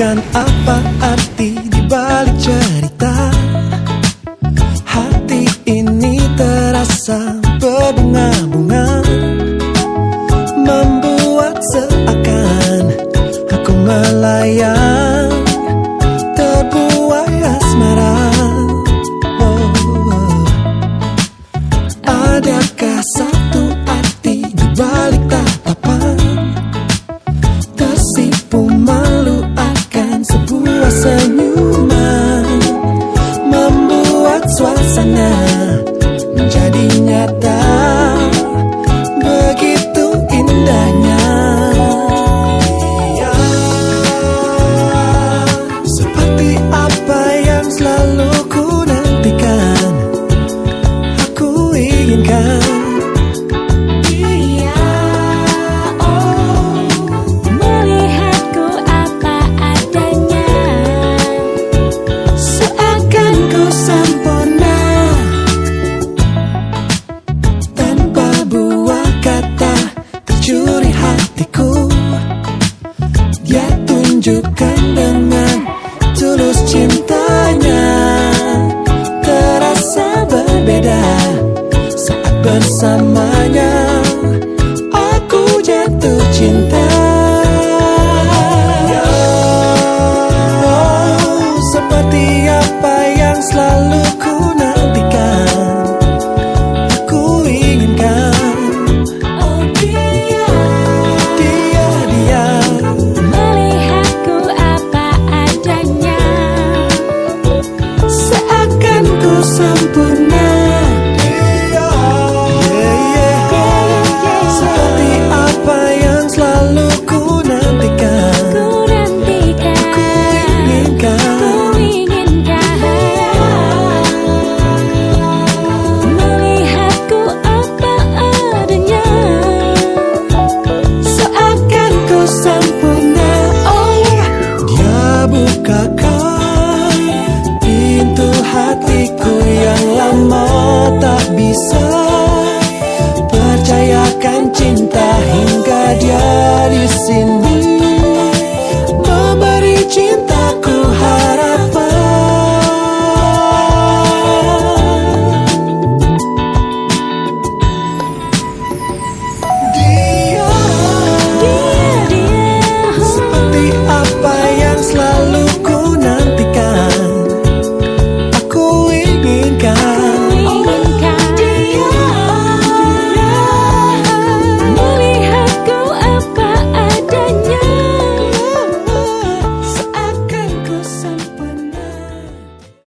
Tanyakan apa arti di balik cerita. Hati ini terasa berbunga-bunga, membuat seakan aku melayang, terbuai asmara. Adakah satu arti di balik tatapan? Tersipu malu akan sebuah senyuman, membuat suasana menjadi nyata. Begitu indahnya. Seperti apa yang selalu ku nantikan, aku inginkan. Curi hatiku, dia tunjukkan dengan tulus cintanya. Terasa berbeda saat bersamanya, aku jatuh cinta.